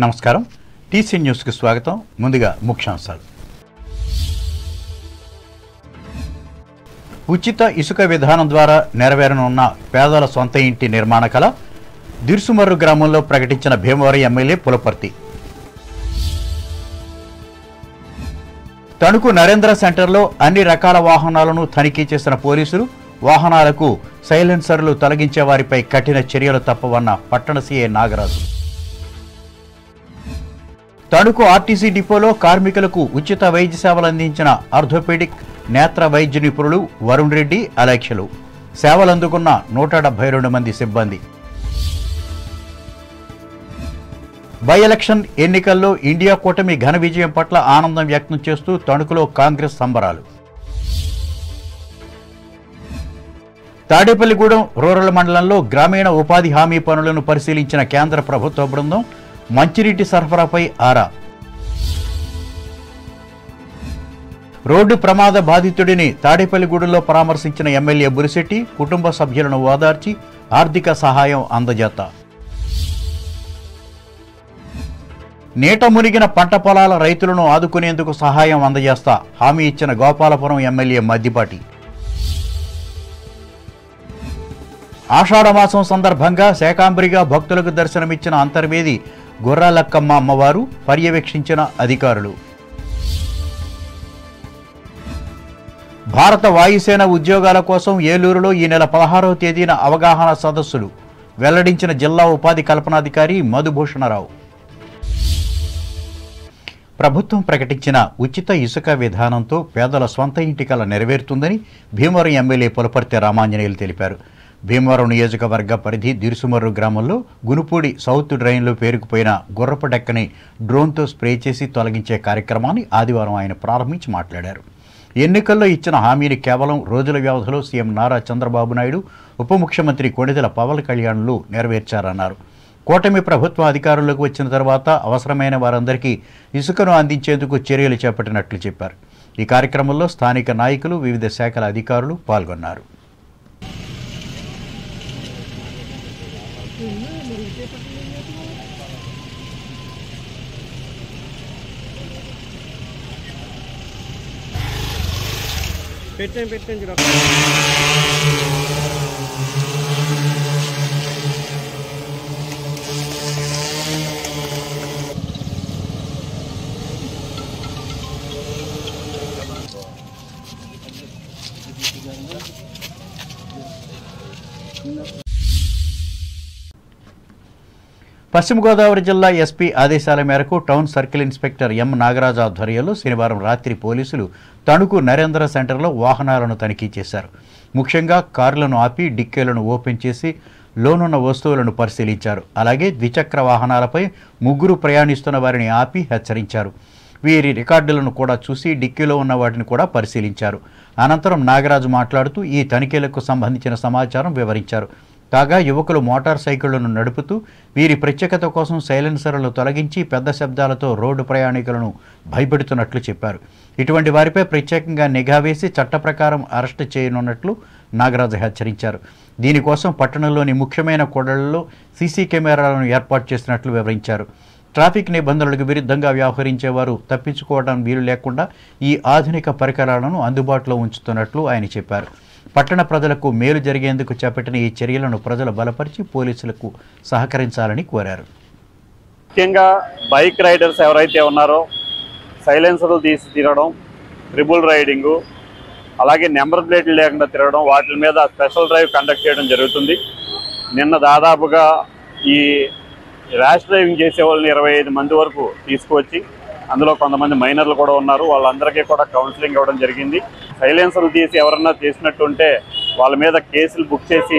నమస్కారం TC news కి స్వాగతం ముందుగా ముఖ్యాంశాలు ఉచిత ఇసుక విధానం ద్వారా నెరవేరనున్న పేదల సొంత ఇంటి నిర్మాణ కళ దిర్సుమర్రు గ్రామంలో ప్రకటించిన భీమవరం ఎమ్మెల్యే పులపర్తి తణుకు నరేంద్ర సెంటర్లో అన్ని రకాల వాహనాలను తనిఖీ చేసిన పోలీసులు వాహనాలకు సైలెన్సర్లు తొలగించే వారిపై కఠిన చర్యలు తప్పవన్న పట్టణ సీఐ నాగరాజు తణుకు ఆర్టీసీ డిపోలో కార్మికులకు ఉచిత వైద్య సేవలు అందించిన ఆర్థోపెడిక్ నేత్ర వైద్య నిపుణులు వరుణ్ రెడ్డి అలెక్షలు సేవలు అందుకున్న 172 మంది సిబ్బంది బై ఎలక్షన్ ఎన్నికల్లో ఇండియా కూటమి ఘన విజయం పట్ల ఆనందం వ్యక్తం చేస్తూ తణుకులో కాంగ్రెస్ సంబరాలు తాడేపల్లిగూడెం రూరల్ మండలంలో గ్రామీణ ఉపాధి హామీ పనులను పరిశీలించిన కేంద్ర ప్రభుత్వ బృందం మంచినీటి సరఫరాపై ఆరా రోడ్డు ప్రమాద బాధితుడిని తాడేపల్లిగూడెంలో పరామర్శించిన ఎమ్మెల్యే బురిశెట్టి కుటుంబ సభ్యులను ఓదార్చి ఆర్థిక సహాయం అందజేత నీట మునిగిన పంట పొలాల రైతులను ఆదుకునేందుకు సహాయం అందజేస్తా హామీ ఇచ్చిన గోపాలపురం ఎమ్మెల్యే మద్దిపాటి ఆషాఢమాసం సందర్భంగా శాకాంబరిగా భక్తులకు దర్శనమిచ్చిన అంతర్వేది గుర్రాలక్కమ్మ అమ్మవారు పర్యవేక్షించిన అధికారులు భారత వాయుసేన ఉద్యోగాల కోసం ఏలూరులో ఈ నెల 16వ తేదీన అవగాహన సదస్సులు వెల్లడించిన జిల్లా ఉపాధి కల్పనాధికారి మధుభూషణరావు ప్రభుత్వం ప్రకటించిన ఉచిత ఇసుక విధానంతో పేదల సొంత ఇంటి కల నెరవేరుతుందని భీమవరం ఎమ్మెల్యే పులపర్తి రామాంజనేయులు తెలిపారు. భీమవరం నియోజకవర్గ పరిధి దిర్సుమర్రు గ్రామంలో గునుపూడి సౌత్ డ్రైన్లో పేరుకుపోయిన గుర్రపు డెక్కని డ్రోన్తో స్ప్రే చేసి తొలగించే కార్యక్రమాన్ని ఆదివారం ఆయన ప్రారంభించి మాట్లాడారు. ఎన్నికల్లో ఇచ్చిన హామీని కేవలం రోజుల వ్యవధిలో సీఎం నారా చంద్రబాబు నాయుడు ఉప ముఖ్యమంత్రి కొణిదెల పవన్ కళ్యాణ్లు నెరవేర్చారన్నారు. కూటమి ప్రభుత్వం అధికారంలోకి వచ్చిన తర్వాత అవసరమైన వారందరికీ ఇసుకను అందించేందుకు చర్యలు చేపట్టినట్లు చెప్పారు. ఈ కార్యక్రమంలో స్థానిక నాయకులు వివిధ శాఖల అధికారులు పాల్గొన్నారు. పశ్చిమ గోదావరి జిల్లా ఎస్పీ ఆదేశాల మేరకు town circle inspector M Nagaraju ఆధ్వర్యంలో శనివారం రాత్రి పోలీసులు తణుకు నరేంద్ర సెంటర్లో వాహనాలను తనిఖీ చేశారు. ముఖ్యంగా కార్లను ఆపి డిక్కీలను ఓపెన్ చేసి లోనున్న వస్తువులను పరిశీలించారు. అలాగే ద్విచక్ర వాహనాలపై 3 ప్రయాణిస్తున్న వారిని ఆపి హెచ్చరించారు. వీరి రికార్డులను కూడా చూసి డిక్కీలో ఉన్న వాటిని కూడా పరిశీలించారు. అనంతరం నాగరాజు మాట్లాడుతూ ఈ తనిఖీలకు సంబంధించిన సమాచారం వివరించారు. కాగా యువకులు మోటార్ సైకిళ్లను నడుపుతూ వీరి ప్రత్యేకత కోసం సైలెన్సర్లు తొలగించి పెద్ద శబ్దాలతో రోడ్డు ప్రయాణికులను భయపెడుతున్నట్లు చెప్పారు. ఇటువంటి వారిపై ప్రత్యేకంగా నిఘా వేసి చట్ట ప్రకారం అరెస్టు చేయనున్నట్లు నాగరాజు హెచ్చరించారు. దీనికోసం పట్టణంలోని ముఖ్యమైన కూడళ్లలో సీసీ కెమెరాలను ఏర్పాటు చేసినట్లు వివరించారు. ట్రాఫిక్ నిబంధనలకు విరుద్ధంగా వ్యవహరించేవారు తప్పించుకోవడం వీలు లేకుండా ఈ ఆధునిక పరికరాలను అందుబాటులో ఉంచుతున్నట్లు ఆయన చెప్పారు. పట్టణ ప్రజలకు మేలు జరిగేందుకు చేపట్టిన ఈ చర్యలను ప్రజలు బలపరిచి పోలీసులకు సహకరించాలని కోరారు. ముఖ్యంగా బైక్ రైడర్స్ ఎవరైతే ఉన్నారో సైలెన్సర్లు తీసి తిరగడం, ట్రిపుల్ రైడింగు, అలాగే నెంబర్ ప్లేట్లు లేకుండా తిరగడం, వాటి మీద స్పెషల్ డ్రైవ్ కండక్ట్ చేయడం జరుగుతుంది. నిన్న దాదాపుగా ఈ ర్యాష్ డ్రైవింగ్ చేసే వాళ్ళని 25 మంది వరకు తీసుకువచ్చి అందులో కొంతమంది మైనర్లు కూడా ఉన్నారు. వాళ్ళందరికీ కూడా కౌన్సిలింగ్ ఇవ్వడం జరిగింది. సైలెన్సర్లు తీసి ఎవరన్నా చేసినట్టుంటే వాళ్ళ మీద కేసులు బుక్ చేసి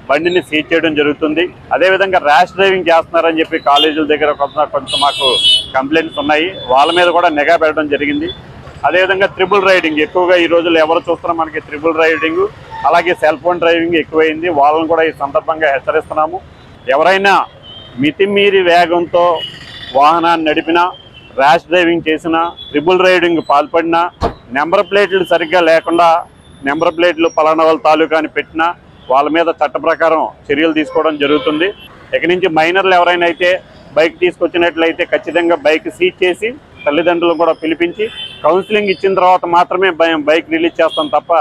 బండిని సీజ్ చేయడం జరుగుతుంది. అదేవిధంగా ర్యాష్ డ్రైవింగ్ చేస్తున్నారని చెప్పి కాలేజీల దగ్గర కొంత మాకు కంప్లైంట్స్ ఉన్నాయి. వాళ్ళ మీద కూడా నిఘా పెట్టడం జరిగింది. అదేవిధంగా ట్రిపుల్ రైడింగ్ ఎక్కువగా ఈ రోజుల్లో ఎవరు చూస్తున్నా మనకి ట్రిపుల్ రైడింగ్, అలాగే సెల్ ఫోన్ డ్రైవింగ్ ఎక్కువైంది. వాళ్ళని కూడా ఈ సందర్భంగా హెచ్చరిస్తున్నాము. ఎవరైనా మితిమీరి వేగంతో వాహనాన్ని నడిపినా, ర్యాష్ డ్రైవింగ్ చేసినా, ట్రిపుల్ రైడింగ్ పాల్పడినా, నెంబర్ ప్లేట్లు సరిగ్గా లేకుండా నెంబర్ ప్లేట్లు పలానా వాళ్ళ తాలూకా అని పెట్టినా వాళ్ళ మీద చట్ట ప్రకారం చర్యలు తీసుకోవడం జరుగుతుంది. ఇక నుంచి మైనర్లు ఎవరైనా అయితే బైక్ తీసుకొచ్చినట్లయితే ఖచ్చితంగా బైక్ సీజ్ చేసి తల్లిదండ్రులను కూడా పిలిపించి కౌన్సిలింగ్ ఇచ్చిన తర్వాత మాత్రమే బైక్ రిలీజ్ చేస్తాం తప్ప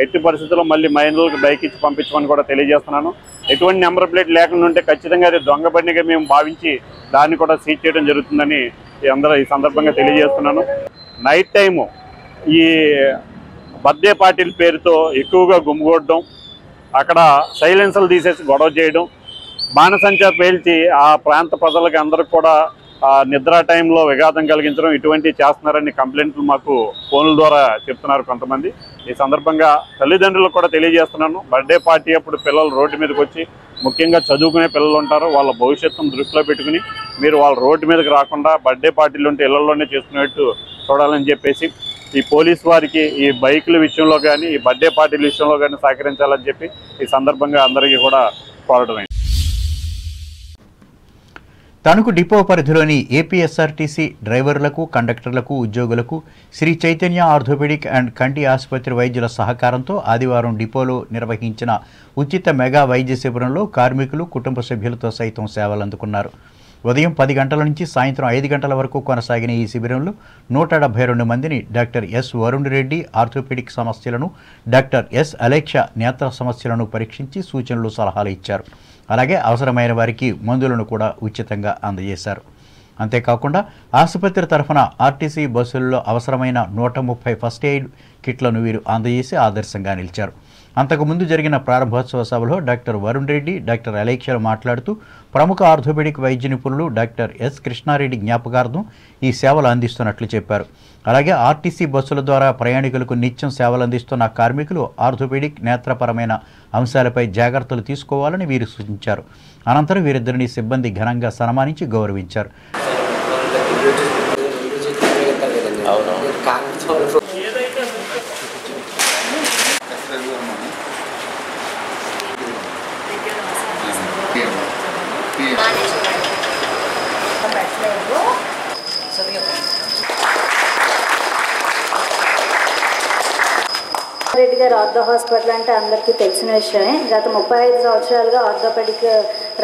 ఎట్టి పరిస్థితుల్లో మళ్ళీ మైనర్లకు బైక్ ఇచ్చి పంపించమని కూడా తెలియజేస్తున్నాను. ఎటువంటి నెంబర్ ప్లేట్ లేకుండా ఉంటే ఖచ్చితంగా అది దొంగ బండిగా మేము భావించి దాన్ని కూడా సీజ్ చేయడం జరుగుతుందని ఈ సందర్భంగా తెలియజేస్తున్నాను. నైట్ టైము ఈ బర్త్డే పార్టీల పేరుతో ఎక్కువగా గుమ్మిగూడడం, అక్కడ సైలెన్సర్లు తీసేసి గొడవ చేయడం, బాణసంచా పేల్చి ఆ ప్రాంత ప్రజలకి అందరికి కూడా నిద్ర టైంలో విఘాతం కలిగించడం ఇటువంటివి చేస్తున్నారని కంప్లైంట్లు మాకు ఫోన్ల ద్వారా చెప్తున్నారు కొంతమంది. ఈ సందర్భంగా తల్లిదండ్రులకు కూడా తెలియజేస్తున్నాను, బర్త్డే పార్టీ అప్పుడు పిల్లలు రోడ్డు మీదకి వచ్చి ముఖ్యంగా చదువుకునే పిల్లలు ఉంటారు, వాళ్ళ భవిష్యత్తును దృష్టిలో పెట్టుకుని మీరు వాళ్ళ రోడ్డు మీదకి రాకుండా బర్త్డే పార్టీలు ఉంటే ఇళ్లలోనే చేసుకునేట్టు చూడాలని చెప్పేసి ఈ పోలీసు వారికి ఈ బైకుల విషయంలో కానీ ఈ బర్త్డే పార్టీల విషయంలో కానీ సహకరించాలని చెప్పి ఈ సందర్భంగా అందరికీ కూడా కోరడమైంది. తణుకు డిపో పరిధిలోని ఏపీఎస్ఆర్టీసీ డ్రైవర్లకు, కండక్టర్లకు, ఉద్యోగులకు శ్రీ చైతన్య ఆర్థోపెడిక్ అండ్ కంటి ఆసుపత్రి వైద్యుల సహకారంతో ఆదివారం డిపోలో నిర్వహించిన ఉచిత మెగా వైద్య శిబిరంలో కార్మికులు, కుటుంబ సభ్యులతో సైతం సేవలు అందుకున్నారు. ఉదయం 10 గంటల నుంచి సాయంత్రం 5 గంటల వరకు కొనసాగిన ఈ శిబిరంలో 172 మందిని doctor S Varun Reddy orthopaedic సమస్యలను, డాక్టర్ ఎస్ అలేక్ష నేత్ర సమస్యలను పరీక్షించి సూచనలు, సలహాలు ఇచ్చారు. అలాగే అవసరమైన వారికి మందులను కూడా ఉచితంగా అందజేశారు. అంతేకాకుండా ఆసుపత్రి తరఫున ఆర్టీసీ బస్సుల్లో అవసరమైన 130 ఫస్ట్ ఎయిడ్ కిట్లను వీరు అందజేసి ఆదర్శంగా నిలిచారు. అంతకుముందు జరిగిన ప్రారంభోత్సవ సభలో డాక్టర్ వరుణ్ రెడ్డి, డాక్టర్ అలేక్షలు మాట్లాడుతూ ప్రముఖ ఆర్థోపెడిక్ వైద్య నిపుణులు డాక్టర్ ఎస్ కృష్ణారెడ్డి జ్ఞాపకార్థం ఈ సేవలు అందిస్తున్నట్లు చెప్పారు. అలాగే ఆర్టీసీ బస్సుల ద్వారా ప్రయాణికులకు నిత్యం సేవలు అందిస్తున్న కార్మికులు ఆర్థోపెడిక్, నేత్రపరమైన అంశాలపై జాగ్రత్తలు తీసుకోవాలని వీరు సూచించారు. అనంతరం వీరిద్దరిని సిబ్బంది ఘనంగా సన్మానించి గౌరవించారు. రెడ్డి గారు ఆర్థో హాస్పిటల్ అంటే అందరికీ తెలిసిన విషయమే. గత 35 సంవత్సరాలుగా ఆర్థోపెడిక్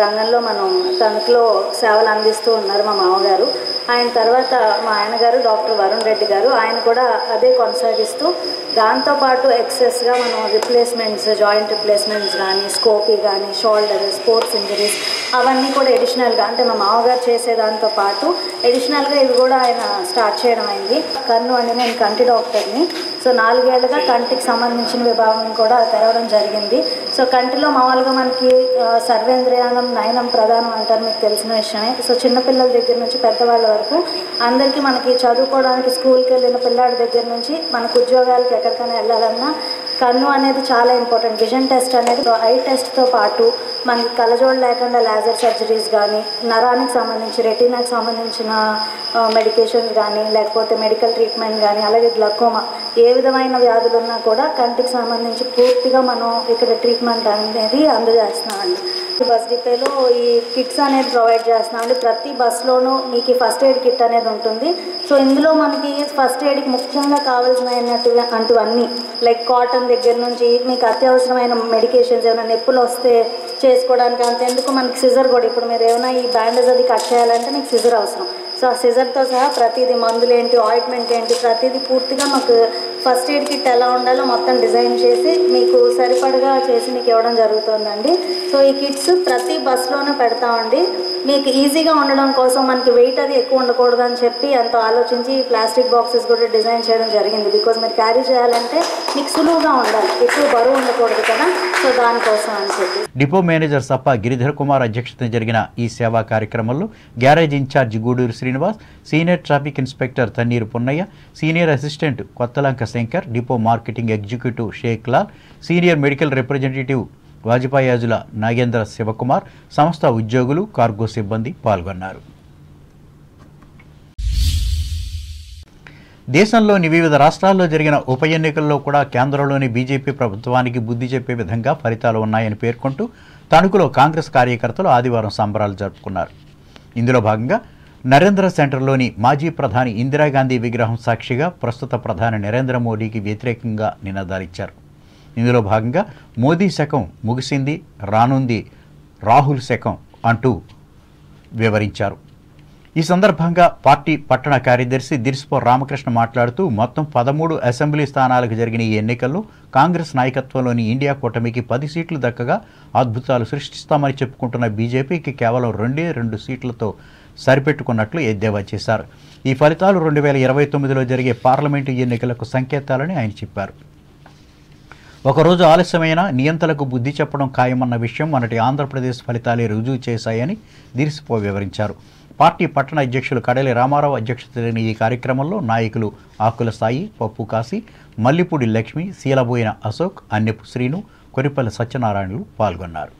రంగంలో మనం తణుకులో సేవలు అందిస్తూ ఉన్నారు మా మామగారు. ఆయన తర్వాత మా ఆయన గారు డాక్టర్ వరుణ్ రెడ్డి గారు, ఆయన కూడా అదే కొనసాగిస్తూ దాంతోపాటు ఎక్సెస్గా మనం రిప్లేస్మెంట్స్, జాయింట్ రిప్లేస్మెంట్స్ కానీ, స్కోపీ కానీ, షోల్డర్, స్పోర్ట్స్ ఇంజరీస్ అవన్నీ కూడా ఎడిషనల్గా అంటే మా మామగారు చేసే దాంతో పాటు ఎడిషనల్గా ఇవి కూడా ఆయన స్టార్ట్ చేయడం అయింది. కన్ను అని నేను కంటి డాక్టర్ని. సో 4 ఏళ్ళుగా కంటికి సంబంధించిన విభాగం కూడా తెరవడం జరిగింది. సో కంటిలో మామూలుగా మనకి సర్వేంద్రియానం, నయనం ప్రధానం అంటారు, మీకు తెలిసిన విషయమే. సో చిన్నపిల్లల దగ్గర నుంచి పెద్దవాళ్ళ వరకు అందరికీ మనకి చదువుకోవడానికి స్కూల్కి వెళ్ళిన పిల్లాడి దగ్గర నుంచి మనకు ఉద్యోగాలకి ఎక్కడికైనా వెళ్ళాలన్నా కన్ను అనేది చాలా ఇంపార్టెంట్. విజన్ టెస్ట్ అనేది ఐ టెస్ట్తో పాటు మనకి కళ్ళజోడు లేకుండా లేజర్ సర్జరీస్ కానీ, నరానికి సంబంధించి, రెటీనాకి సంబంధించిన మెడికేషన్స్ కానీ, లేకపోతే మెడికల్ ట్రీట్మెంట్ కానీ, అలాగే గ్లకోమా ఏ విధమైన వ్యాధులు ఉన్నా కూడా కంటికి సంబంధించి పూర్తిగా మనం ఇక్కడ ట్రీట్మెంట్ అనేది అందజేస్తున్నామండి. బస్ డిపోలో ఈ కిట్స్ అనేది ప్రొవైడ్ చేస్తున్నామండి. ప్రతి బస్లోనూ మీకు ఫస్ట్ ఎయిడ్ కిట్ అనేది ఉంటుంది. సో ఇందులో మనకి ఫస్ట్ ఎయిడ్కి ముఖ్యంగా కావాల్సినటువంటి లైక్ కాటన్ దగ్గర నుంచి మీకు అత్యవసరమైన మెడికేషన్స్, ఏమైనా నొప్పులు వస్తే చేసుకోవడానికి, అంతెందుకు మనకి సిజర్ కూడా, ఇప్పుడు మీరు ఏమైనా ఈ బ్యాండేజ్ అది కట్ చేయాలంటే మీకు సిజర్ అవసరం. సో ఆ సిజర్తో సహా ప్రతిదీ, మందులు ఏంటి, ఆయింట్మెంట్ ఏంటి, ప్రతిదీ పూర్తిగా మాకు ఫస్ట్ ఎయిడ్ కిట్ ఎలా ఉండాలో మొత్తం డిజైన్ చేసి మీకు సరిపడగా చేసి మీకు ఇవ్వడం జరుగుతుందండి. సో ఈ కిట్స్ ప్రతి బస్లోనూ పెడతామండి. మీకు ఈజీగా ఉండడం కోసం మనకి వెయిట్ అది ఎక్కువ ఉండకూడదు అని చెప్పి ఎంతో ఆలోచించి ప్లాస్టిక్ బాక్సెస్ కూడా డిజైన్ చేయడం జరిగింది. బికాజ్ మీరు క్యారీ చేయాలంటే మీకు సులువుగా ఉండాలి, ఎక్కువ బరువు ఉండకూడదు కదా. సో దానికోసం అని చెప్పి డిపో మేనేజర్ సప్ప గిరిధర్ కుమార్ అధ్యక్షతన జరిగిన ఈ సేవా కార్యక్రమంలో garage in charge Guduru Srinivas, senior traffic inspector Tanneeru Punnaiah, senior assistant Kothalanka Shankar, depot marketing executive Sheikh Lal, senior medical representative Vajapayajula Nagendra Sivakumar, సంస్థ ఉద్యోగులు, కార్గో సిబ్బంది పాల్గొన్నారు. దేశంలోని వివిధ రాష్ట్రాల్లో జరిగిన ఉప ఎన్నికల్లో కూడా కేంద్రంలోని బీజేపీ ప్రభుత్వానికి బుద్ధి చెప్పే విధంగా ఫలితాలు ఉన్నాయని పేర్కొంటూ తణుకులో కాంగ్రెస్ కార్యకర్తలు ఆదివారం సంబరాలు జరుపుకున్నారు. ఇందులో భాగంగా నరేంద్ర సెంటర్లోని మాజీ ప్రధాని ఇందిరాగాంధీ విగ్రహం సాక్షిగా ప్రస్తుత ప్రధాని నరేంద్ర మోడీకి వ్యతిరేకంగా నినాదాలిచ్చారు. ఇందులో భాగంగా మోదీ శకం ముగిసింది, రానుంది రాహుల్ శకం అంటూ వివరించారు. ఈ సందర్భంగా పార్టీ పట్టణ కార్యదర్శి దిర్స్పో రామకృష్ణ మాట్లాడుతూ మొత్తం 13 అసెంబ్లీ స్థానాలకు జరిగిన ఈ ఎన్నికల్లో కాంగ్రెస్ నాయకత్వంలోని ఇండియా కూటమికి 10 సీట్లు దక్కగా అద్భుతాలు సృష్టిస్తామని చెప్పుకుంటున్న బీజేపీకి కేవలం 2 సీట్లతో సరిపెట్టుకున్నట్లు ఎద్దేవా చేశారు. ఈ ఫలితాలు 2029లో జరిగే పార్లమెంటు ఎన్నికలకు సంకేతాలని ఆయన చెప్పారు. ఒకరోజు ఆలస్యమైన నియంతలకు బుద్ధి చెప్పడం ఖాయమన్న విషయం మొన్నటి ఆంధ్రప్రదేశ్ ఫలితాలే రుజువు చేశాయని దిర్స్పో వివరించారు. పార్టీ పట్టణ అధ్యక్షులు కడలి రామారావు అధ్యక్షతన ఈ కార్యక్రమంలో నాయకులు ఆకుల సాయి, పప్పు కాశీ, మల్లిపూడి లక్ష్మి, శీలబోయిన అశోక్, అన్నెపు శ్రీను, కొరిపల్లి సత్యనారాయణలు పాల్గొన్నారు.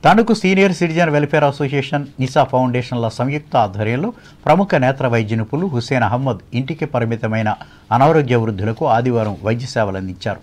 Tanuku senior citizen welfare association, Nisa ఫౌండేషన్ల సంయుక్త ఆధ్వర్యంలో ప్రముఖ నేత్ర వైద్య నిపుణులు హుస్సేన్ అహ్మద్ ఇంటికి పరిమితమైన అనారోగ్య వృద్ధులకు ఆదివారం వైద్య సేవలు అందించారు.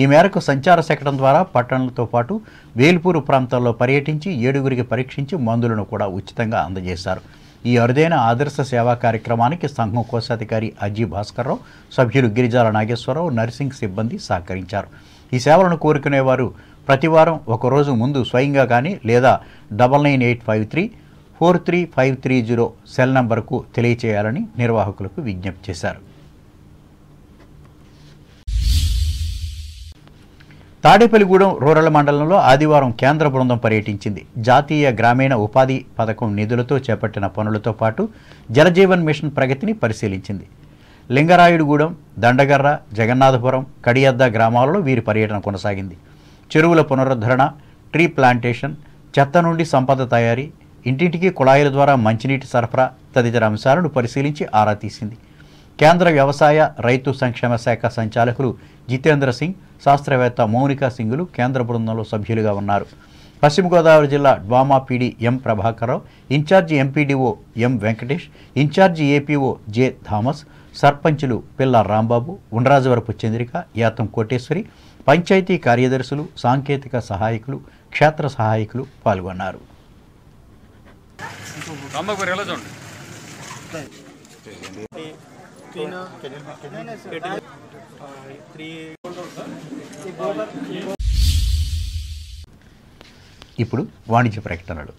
ఈ మేరకు సంచార శకటం ద్వారా పట్టణాలతో పాటు వేల్పూరు ప్రాంతాల్లో పర్యటించి 7గురికి పరీక్షించి మందులను కూడా ఉచితంగా అందజేశారు. ఈ అరుదైన ఆదర్శ సేవా కార్యక్రమానికి సంఘం కోశాధికారి అజీ భాస్కర్రావు, సభ్యులు గిరిజాల నాగేశ్వరరావు, నర్సింగ్ సిబ్బంది సహకరించారు. ఈ సేవలను కోరుకునేవారు ప్రతివారం ఒకరోజు ముందు స్వయంగా కానీ లేదా 9985343530 సెల్ నంబర్కు తెలియచేయాలని నిర్వాహకులకు విజ్ఞప్తి చేశారు. తాడేపల్లిగూడెం రూరల్ మండలంలో ఆదివారం కేంద్ర బృందం పర్యటించింది. జాతీయ గ్రామీణ ఉపాధి పథకం నిధులతో చేపట్టిన పనులతో పాటు జలజీవన్ మిషన్ ప్రగతిని పరిశీలించింది. లింగరాయుడుగూడెం, దండగర్ర, జగన్నాథపురం, కడియద్ద గ్రామాలలో వీరి పర్యటన కొనసాగింది. చెరువుల పునరుద్ధరణ, ట్రీ ప్లాంటేషన్, చెత్త నుండి సంపద తయారీ, ఇంటింటికి కుళాయిల ద్వారా మంచినీటి సరఫరా తదితర అంశాలను పరిశీలించి ఆరా తీసింది. కేంద్ర వ్యవసాయ రైతు సంక్షేమ శాఖ సంచాలకులు జితేంద్ర సింగ్, శాస్త్రవేత్త మౌనికా సింగులు కేంద్ర బృందంలో సభ్యులుగా ఉన్నారు. పశ్చిమ గోదావరి జిల్లా DWMA PD M Prabhakar Rao, in charge MPDO M Venkatesh, in charge APO J Thomas, సర్పంచులు పిల్ల రాంబాబు, ఉండ్రాజవరపు చంద్రిక, యాతం కోటేశ్వరి, పంచాయతీ కార్యదర్శులు, సాంకేతిక సహాయకులు, క్షేత్ర సహాయకులు పాల్గొన్నారు. ఇప్పుడు వాణిజ్య ప్రకటనలు.